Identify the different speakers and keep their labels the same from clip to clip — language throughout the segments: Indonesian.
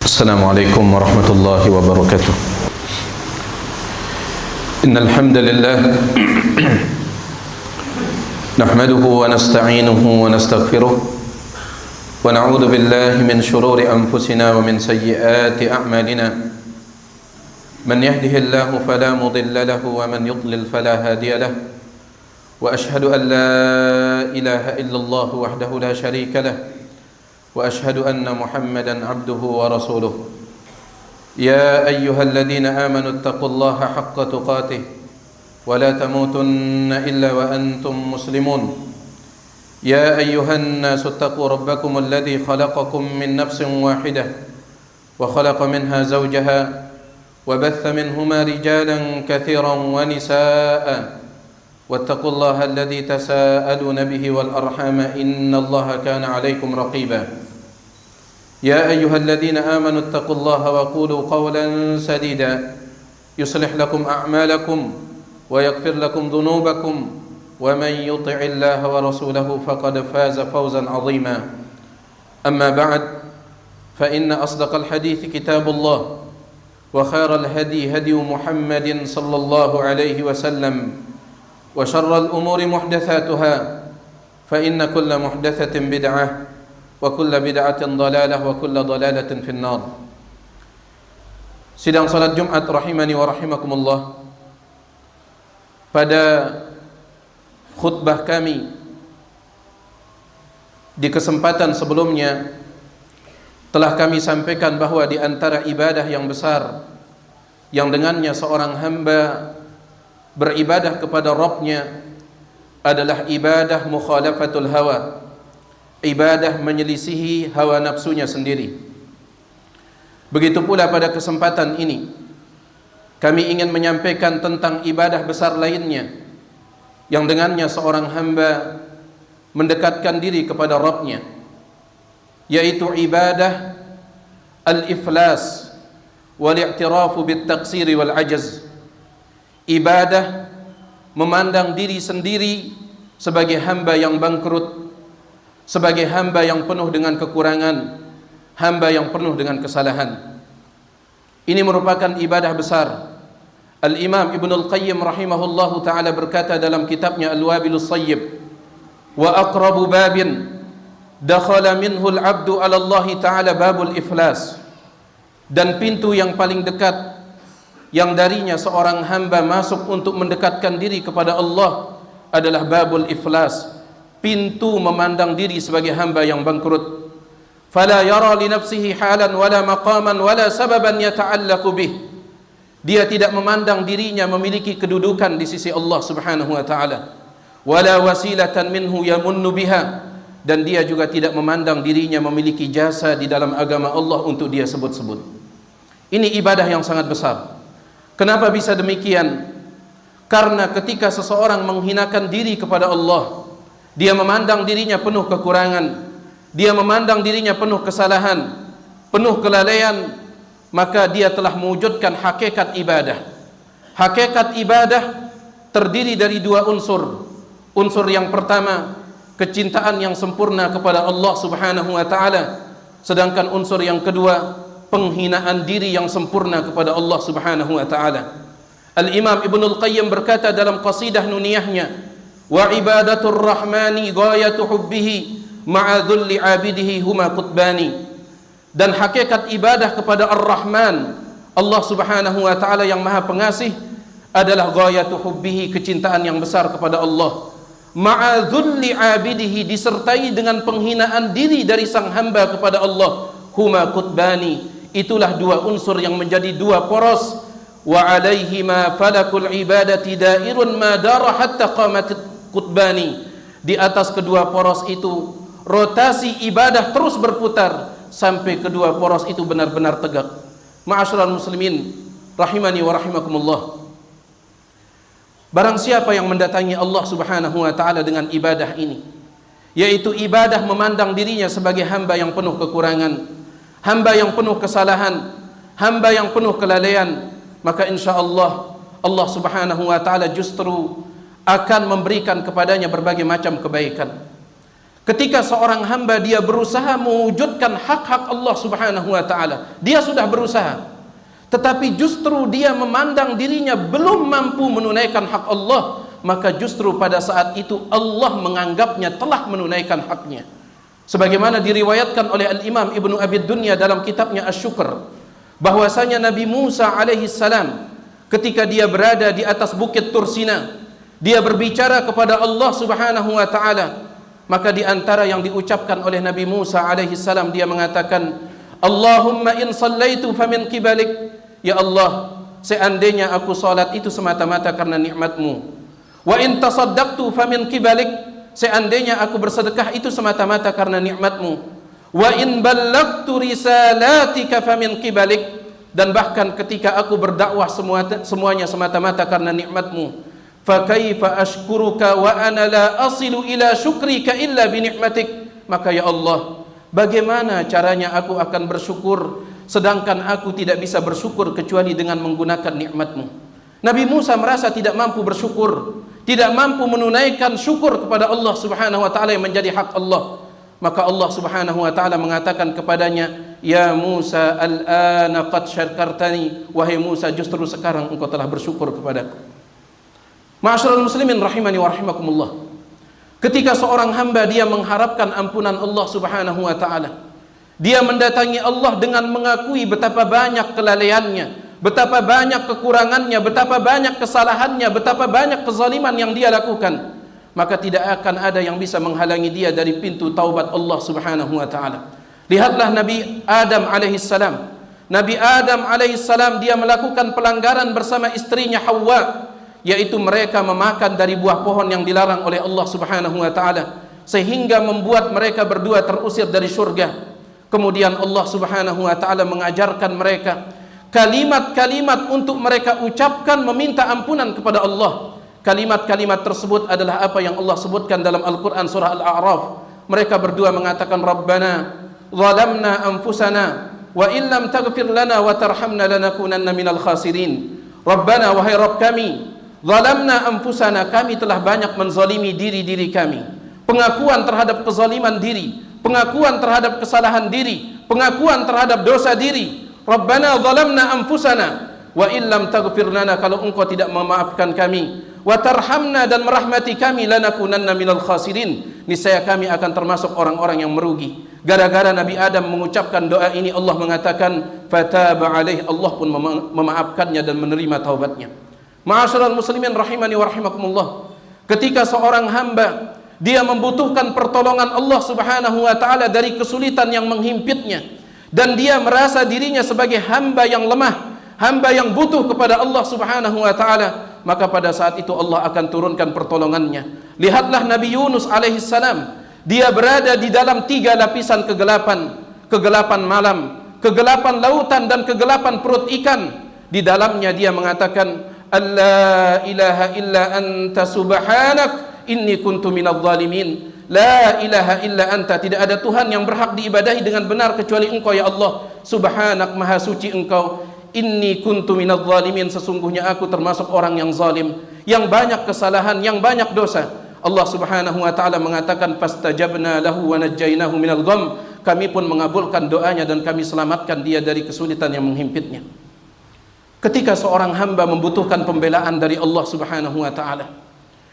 Speaker 1: السلام عليكم ورحمة الله وبركاته. إن الحمد لله نحمده ونستعينه ونستغفره ونعوذ بالله من شرور أنفسنا ومن سيئات أعمالنا. من يهده الله فلا مضل له ومن يضلل فلا هادي له. وأشهد أن لا إله إلا الله وحده لا شريك له وأشهد أن محمدا عبده ورسوله. يا أيها الذين آمنوا اتقوا الله حق تقاته ولا تموتن إلا وأنتم مسلمون. يا أيها الناس اتقوا ربكم الذي خلقكم من نفس واحدة وخلق منها زوجها وبث منهما رجالا كثيرا ونساء واتقوا الله الذي تساءلون به والأرحام إن الله كان عليكم رقيبا. يا أيها الذين آمنوا اتقوا الله وقولوا قولا سديدا يصلح لكم أعمالكم ويغفر لكم ذنوبكم ومن يطع الله ورسوله فقد فاز فوزا عظيما. أما بعد فإن أصدق الحديث كتاب الله وخير الهدي هدي محمد صلى الله عليه وسلم وشر الأمور محدثاتها فإن كل محدثة بدعة وكل بدعة ضلالة وكل ضلالة في النار. Sidang salat Jumat rahimani wa rahimakumullah. Pada khutbah kami di kesempatan sebelumnya telah kami sampaikan bahwa di antara ibadah yang besar yang dengannya seorang hamba beribadah kepada Rabbnya adalah ibadah mukhalafatul hawa, ibadah menyelisihi hawa nafsunya sendiri. Begitu pula pada kesempatan ini kami ingin menyampaikan tentang ibadah besar lainnya yang dengannya seorang hamba mendekatkan diri kepada Rabbnya, yaitu ibadah al-iflas wal-i'tirafu bit-taqsiri wal-ajaz. Ibadah memandang diri sendiri sebagai hamba yang bangkrut, sebagai hamba yang penuh dengan kekurangan, hamba yang penuh dengan kesalahan. Ini merupakan ibadah besar. Al-Imam Ibnul Qayyim rahimahullahu ta'ala berkata dalam kitabnya Al-Wabilus Sayyib, wa aqrabu babin dakhala minhu al-abdu ala Allah ta'ala babul iflas. Dan pintu yang paling dekat yang darinya seorang hamba masuk untuk mendekatkan diri kepada Allah adalah babul iflas, pintu memandang diri sebagai hamba yang bangkrut. Fala yara li nafsihi halan wala maqaman wala sababan yata'allaqu bih. Dia tidak memandang dirinya memiliki kedudukan di sisi Allah Subhanahu wa taala, wala wasilatan minhu yamunnu biha, dan dia juga tidak memandang dirinya memiliki jasa di dalam agama Allah untuk dia sebut-sebut. Ini ibadah yang sangat besar. Kenapa bisa demikian? Karena ketika seseorang menghinakan diri kepada Allah, dia memandang dirinya penuh kekurangan, dia memandang dirinya penuh kesalahan, penuh kelalaian, maka dia telah mewujudkan hakikat ibadah. Hakikat ibadah terdiri dari dua unsur. Unsur yang pertama, kecintaan yang sempurna kepada Allah Subhanahu wa taala, sedangkan unsur yang kedua, penghinaan diri yang sempurna kepada Allah Subhanahu wa taala. Al-Imam Ibnul Qayyim berkata dalam qasidah nuniyahnya, wa ibadatur rahmani ghayatu hubbihi ma'a dhulli 'abidihi huma qutbani. Dan hakikat ibadah kepada Ar-Rahman, Allah Subhanahu wa taala yang Maha Pengasih, adalah ghayatu hubbihi, kecintaan yang besar kepada Allah, ma'a dhulli 'abidihi, disertai dengan penghinaan diri dari sang hamba kepada Allah, huma qutbani. Itulah dua unsur yang menjadi dua poros. Wa alaihima falakul ibadati dairun ma dara hatta qamat qutbani. Di atas kedua poros itu rotasi ibadah terus berputar sampai kedua poros itu benar-benar tegak. Ma'asyiral muslimin rahimani wa rahimakumullah. Barang siapa yang mendatangi Allah Subhanahu wa taala dengan ibadah ini, yaitu ibadah memandang dirinya sebagai hamba yang penuh kekurangan, hamba yang penuh kesalahan, hamba yang penuh kelalaian, maka insyaallah Allah Subhanahu wa taala justru akan memberikan kepadanya berbagai macam kebaikan. Ketika seorang hamba dia berusaha mewujudkan hak-hak Allah Subhanahu wa taala, dia sudah berusaha, tetapi justru dia memandang dirinya belum mampu menunaikan hak Allah, maka justru pada saat itu Allah menganggapnya telah menunaikan haknya. Sebagaimana diriwayatkan oleh Al-Imam Ibnu Abi Dunya dalam kitabnya Asy-Syukr, bahwasanya Nabi Musa alaihi salam ketika dia berada di atas bukit Tursina, dia berbicara kepada Allah Subhanahu wa taala. Maka di antara yang diucapkan oleh Nabi Musa alaihi salam, dia mengatakan, Allahumma in sallaitu famin qibalik. Ya Allah, seandainya aku salat itu semata-mata karena nikmat-Mu. Wa in tasaddaqtu famin qibalik. Seandainya aku bersedekah itu semata-mata karena nikmat-Mu. Wa in ballagtu risalatika famin qibalik. Dan bahkan ketika aku berdakwah semuanya semata-mata karena nikmat-Mu. Fa kaifa ashkuruka wa ana la asilu ila syukrika illa bi ni'matik. Maka ya Allah, bagaimana caranya aku akan bersyukur sedangkan aku tidak bisa bersyukur kecuali dengan menggunakan nikmat-Mu. Nabi Musa merasa tidak mampu bersyukur, tidak mampu menunaikan syukur kepada Allah Subhanahu wa taala yang menjadi hak Allah. Maka Allah Subhanahu wa taala mengatakan kepadanya, ya Musa, al-ana qad syakartani. Wahai Musa, justru sekarang engkau telah bersyukur kepadaku. Ma'asyiral muslimin rahimani wa rahimakumullah. Ketika seorang hamba dia mengharapkan ampunan Allah Subhanahu wa taala, dia mendatangi Allah dengan mengakui betapa banyak kelalaiannya, betapa banyak kekurangannya, betapa banyak kesalahannya, betapa banyak kezaliman yang dia lakukan, maka tidak akan ada yang bisa menghalangi dia dari pintu taubat Allah Subhanahu wa taala. Lihatlah Nabi Adam alaihi salam. Nabi Adam alaihi salam dia melakukan pelanggaran bersama istrinya Hawa, yaitu mereka memakan dari buah pohon yang dilarang oleh Allah Subhanahu wa taala, sehingga membuat mereka berdua terusir dari surga. Kemudian Allah Subhanahu wa taala mengajarkan mereka kalimat-kalimat untuk mereka ucapkan meminta ampunan kepada Allah. Kalimat-kalimat tersebut adalah apa yang Allah sebutkan dalam Al-Qur'an surah Al-A'raf. Mereka berdua mengatakan, Rabbana zalamna anfusana wa illam taghfir lana wa tarhamna lanakunanna minal khasirin. Rabbana, wahai Rabb kami, zalamna anfusana, kami telah banyak menzalimi diri-diri kami. Pengakuan terhadap kezaliman diri, pengakuan terhadap kesalahan diri, pengakuan terhadap dosa diri. Rabbana zalamna anfusana wa illam taghfir lana, kalau engkau tidak memaafkan kami, wa tarhamna, dan merahmati kami, lanakunanna minal khasirin, niscaya kami akan termasuk orang-orang yang merugi. Gara-gara Nabi Adam mengucapkan doa ini, Allah mengatakan fataba alaih, Allah pun memaafkannya dan menerima taubatnya. Ma'asyiral muslimin rahimani wa rahimakumullah. Ketika seorang hamba dia membutuhkan pertolongan Allah Subhanahu wa taala dari kesulitan yang menghimpitnya, dan dia merasa dirinya sebagai hamba yang lemah, hamba yang butuh kepada Allah Subhanahu wa taala, maka pada saat itu Allah akan turunkan pertolongannya. Lihatlah Nabi Yunus alaihi salam, dia berada di dalam 3 lapisan kegelapan, kegelapan malam, kegelapan lautan, dan kegelapan perut ikan. Di dalamnya dia mengatakan, alla ilaha illa anta subhanak inni kuntu minadh dhalimin. La ilaha illa anta, tidak ada Tuhan yang berhak diibadahi dengan benar kecuali Engkau ya Allah. Subhanak, maha suci Engkau. Inni kuntu minadh dhalimin, sesungguhnya aku termasuk orang yang zalim, yang banyak kesalahan, yang banyak dosa. Allah Subhanahu wa taala mengatakan fastajabna lahu wa najjaynahu minal gham, kami pun mengabulkan doanya dan kami selamatkan dia dari kesulitan yang menghimpitnya. Ketika seorang hamba membutuhkan pembelaan dari Allah Subhanahu wa taala,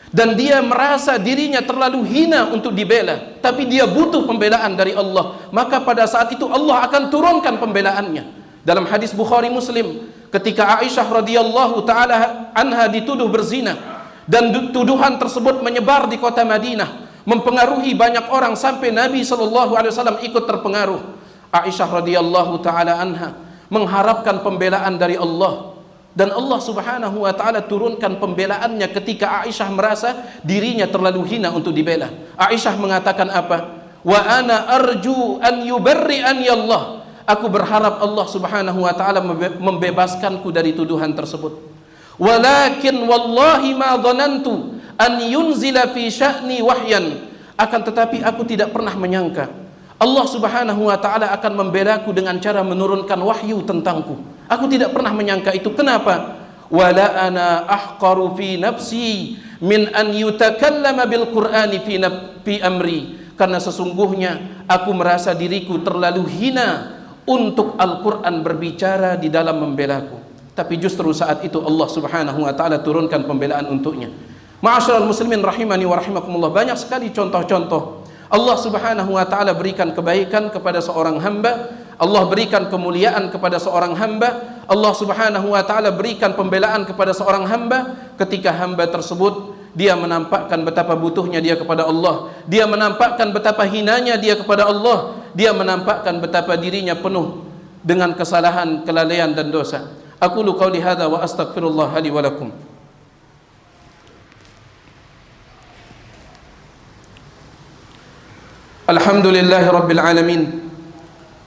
Speaker 1: dan dia merasa dirinya terlalu hina untuk dibela, tapi dia butuh pembelaan dari Allah, maka pada saat itu Allah akan turunkan pembelaannya. Dalam hadis Bukhari Muslim, ketika Aisyah radhiyallahu taala anha dituduh berzina, dan tuduhan tersebut menyebar di kota Madinah, mempengaruhi banyak orang sampai Nabi sallallahu alaihi wasallam ikut terpengaruh. Aisyah radhiyallahu taala anha mengharapkan pembelaan dari Allah, dan Allah Subhanahu wa taala turunkan pembelaannya ketika Aisyah merasa dirinya terlalu hina untuk dibela. Aisyah mengatakan apa? Wa ana arju an yubarri'ani Allah. Aku berharap Allah Subhanahu wa taala membebaskanku dari tuduhan tersebut. Walakin wallahi ma dhanantu an yunzila fi sya'ni wahyan. Akan tetapi aku tidak pernah menyangka Allah Subhanahu wa taala akan membelaku dengan cara menurunkan wahyu tentangku. Aku tidak pernah menyangka itu. Kenapa? Wala ana ahqaru fi nafsi min an yutakallama bil Qur'ani fi amri. karena sesungguhnya aku merasa diriku terlalu hina untuk Al-Quran berbicara di dalam membelaku. Tapi justru saat itu Allah subhanahu wa ta'ala turunkan pembelaan untuknya. Ma'asyiral muslimin rahimani wa rahimakumullah, banyak sekali contoh-contoh Allah subhanahu wa ta'ala berikan kebaikan kepada seorang hamba, Allah berikan kemuliaan kepada seorang hamba, Allah subhanahu wa ta'ala berikan pembelaan kepada seorang hamba ketika hamba tersebut dia menampakkan betapa butuhnya dia kepada Allah, dia menampakkan betapa hinanya dia kepada Allah, dia menampakkan betapa dirinya penuh dengan kesalahan, kelalaian dan dosa. Aqulu qauli hadza wa astaghfirullah li wa lakum. Alhamdulillahi rabbil alamin,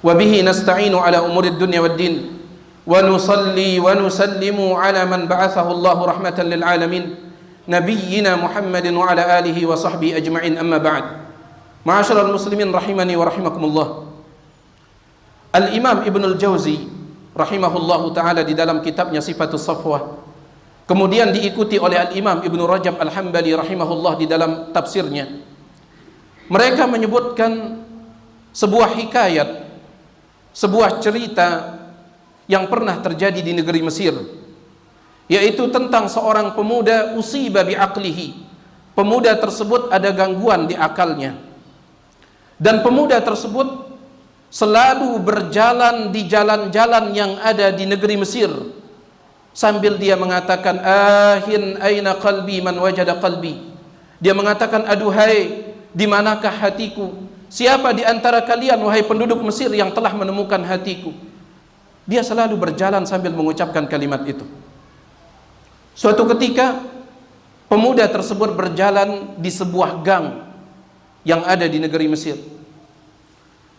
Speaker 1: wa bihi nasta'inu ala umurid dunya waddin, wa nusalli wa nusallimu ala man ba'athahu Allahu rahmatan lil alamin, nabiyyina Muhammadin wa ala alihi wa sahbihi ajma'in, amma ba'd. Ma'asyiral muslimin rahimani wa rahimakumullah. Al-Imam Ibnu Al-Jauzi rahimahullahu ta'ala di dalam kitabnya Sifatus Safwah, kemudian diikuti oleh Al-Imam Ibnu Rajab Al-Hambali rahimahullah di dalam tafsirnya, mereka menyebutkan sebuah hikayat, sebuah cerita yang pernah terjadi di negeri Mesir, yaitu tentang seorang pemuda usiba bi'aqlihi. Pemuda tersebut ada gangguan di akalnya, dan pemuda tersebut selalu berjalan di jalan-jalan yang ada di negeri Mesir sambil dia mengatakan, ahin aina qalbi man wajada qalbi. Dia mengatakan, aduhai, di manakah hatiku? Siapa di antara kalian wahai penduduk Mesir yang telah menemukan hatiku? Dia selalu berjalan sambil mengucapkan kalimat itu. Suatu ketika pemuda tersebut berjalan di sebuah gang yang ada di negeri Mesir.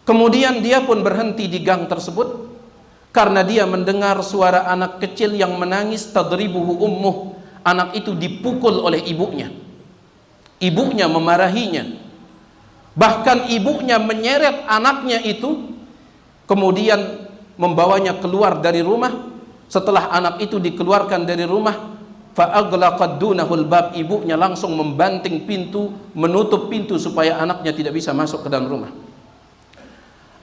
Speaker 1: Kemudian dia pun berhenti di gang tersebut karena dia mendengar suara anak kecil yang menangis, tadribuhu ummuh. Anak itu dipukul oleh ibunya. Ibunya memarahinya. Bahkan ibunya menyeret anaknya itu, kemudian membawanya keluar dari rumah. Setelah anak itu dikeluarkan dari rumah, fa'aglaqad dunahul bab, ibunya langsung membanting pintu, menutup pintu supaya anaknya tidak bisa masuk ke dalam rumah.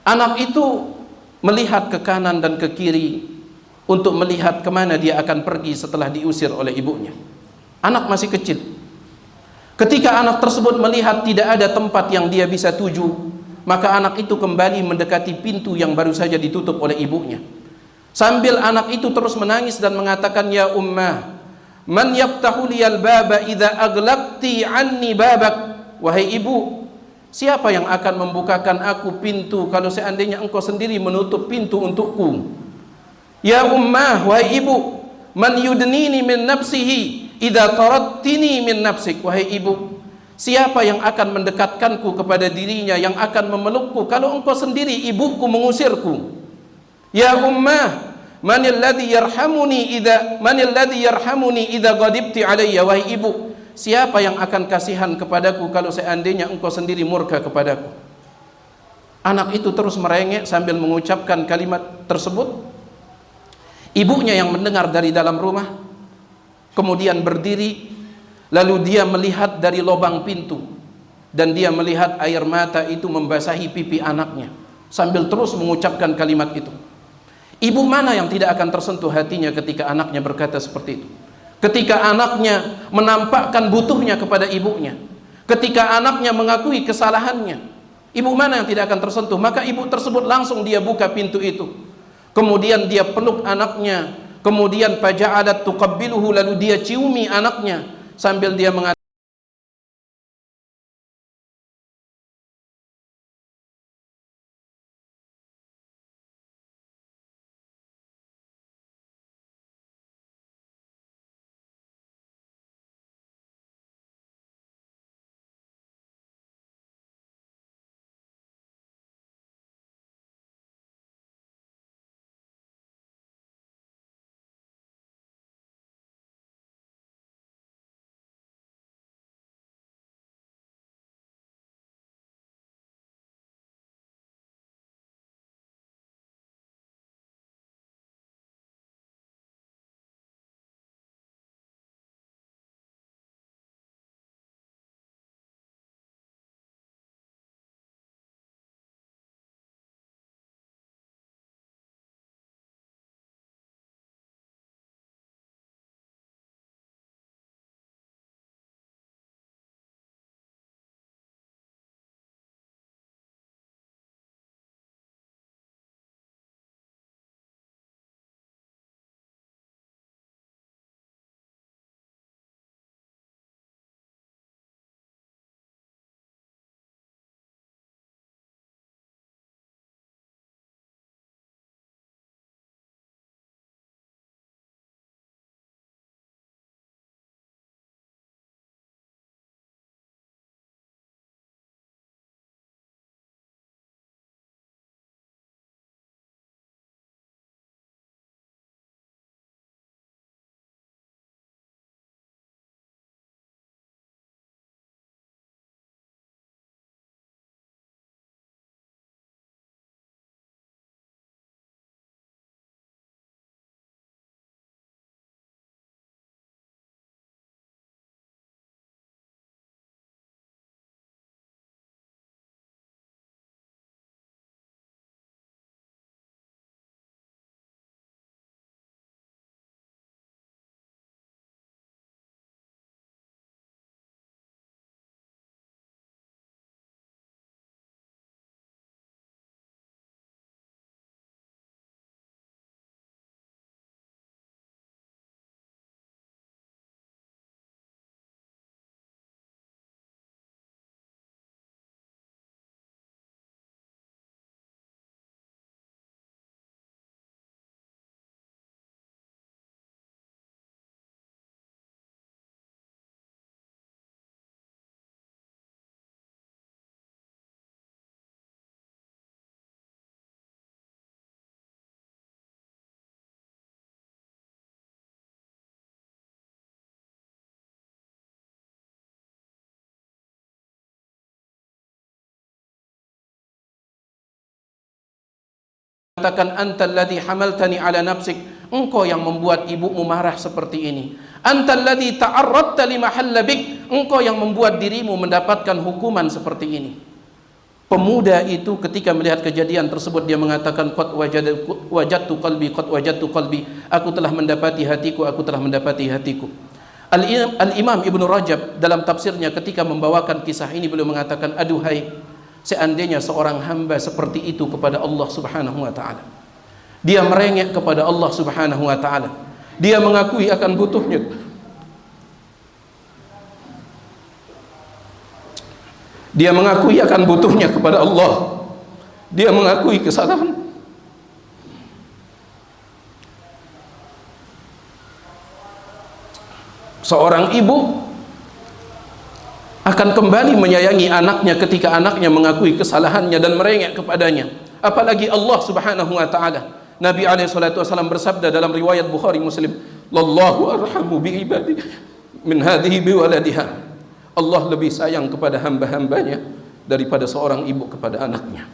Speaker 1: Anak itu melihat ke kanan dan ke kiri untuk melihat kemana dia akan pergi setelah diusir oleh ibunya. Anak masih kecil. Ketika anak tersebut melihat tidak ada tempat yang dia bisa tuju, maka anak itu kembali mendekati pintu yang baru saja ditutup oleh ibunya. Sambil anak itu terus menangis dan mengatakan, ya ummah, man yaftahu liyal baba idza aglaqti anni babak. Wahai ibu, siapa yang akan membukakan aku pintu kalau seandainya engkau sendiri menutup pintu untukku? Ya ummah, wahai ibu, man yudnini min nafsihi idza tarattini min nafsik. Wahai ibu, siapa yang akan mendekatkanku kepada dirinya, yang akan memelukku kalau engkau sendiri ibuku mengusirku? Ya ummah, manil ladzi yarhamuni idza ghadibti alayya. Wahai ibu, siapa yang akan kasihan kepadaku kalau seandainya engkau sendiri murka kepadaku? Anak itu terus merengek sambil mengucapkan kalimat tersebut. Ibunya yang mendengar dari dalam rumah kemudian berdiri, lalu dia melihat dari lubang pintu dan dia melihat air mata itu membasahi pipi anaknya sambil terus mengucapkan kalimat itu. Ibu mana yang tidak akan tersentuh hatinya ketika anaknya berkata seperti itu? Ketika anaknya menampakkan butuhnya kepada ibunya, ketika anaknya mengakui kesalahannya, ibu mana yang tidak akan tersentuh? Maka ibu tersebut langsung dia buka pintu itu, kemudian dia peluk anaknya, kemudian faja'alat tuqabbiluhu, lalu dia ciumi anaknya sambil dia mengatakan, mengatakan antal ladzi hamaltani ala nafsik, engkau yang membuat ibumu marah seperti ini. Antal ladzi ta'arradta li mahalla bik, engkau yang membuat dirimu mendapatkan hukuman seperti ini. Pemuda itu ketika melihat kejadian tersebut dia mengatakan qad wajadtu qalbi, aku telah mendapati hatiku, aku telah mendapati hatiku. Al-Imam Ibnu Rajab dalam tafsirnya ketika membawakan kisah ini beliau mengatakan, aduhai, seandainya seorang hamba seperti itu kepada Allah Subhanahu wa taala. Dia merengek kepada Allah Subhanahu wa taala. Dia mengakui akan butuhnya. Dia mengakui akan butuhnya kepada Allah. Dia mengakui kesalahan. Seorang ibu akan kembali menyayangi anaknya ketika anaknya mengakui kesalahannya dan merengek kepadanya. Apalagi Allah Subhanahu wa taala. Nabi SAW bersabda dalam riwayat Bukhari Muslim, "Lallahu arhamu bi ibadi min hadhihi bi waladiha." Allah lebih sayang kepada hamba-hambanya daripada seorang ibu kepada anaknya.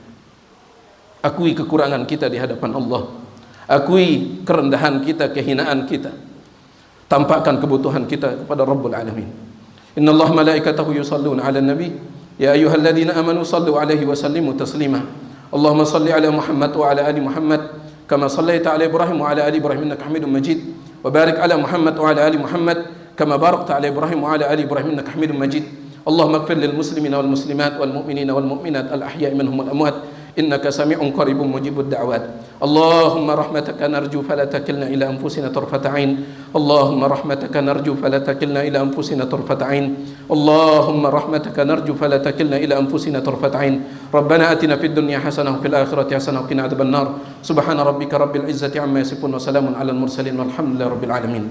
Speaker 1: Akui kekurangan kita di hadapan Allah. Akui kerendahan kita, kehinaan kita. Tampakkan kebutuhan kita kepada Rabbul Alamin. Innallaha malaikatahu yusalluna 'alan nabi ya ayyuhalladzina amanu sallu 'alaihi wa sallimu taslima. Allahumma salli 'ala Muhammad wa 'ala ali Muhammad kama shallaita 'ala Ibrahim wa 'ala ali Ibrahim innaka Hamidum Majid. Wa barik 'ala Muhammad wa 'ala ali Muhammad kama barakta 'ala Ibrahim wa 'ala ali Ibrahim innaka Hamidum Majid. Allahumma ighfir lil muslimina wal muslimat wal mu'minina wal mu'minat al ahya'i minhum wal amwat innaka sami'un qaribun mujibud da'wat. Allahumma rahmataka narju fala takilna ila anfusina tarfata 'ain. Allahumma rahmataka narju fala takilna ila anfusina tarfata 'ain. Allahumma rahmataka narju fala takilna ila anfusina tarfata 'ain. Rabbana atina fid dunya hasanah wa fil akhirati hasanah wa qina adzabannar. Subhana rabbika rabbil izzati amma yasifun wa salamun alal mursalin walhamdulillahi rabbil alamin.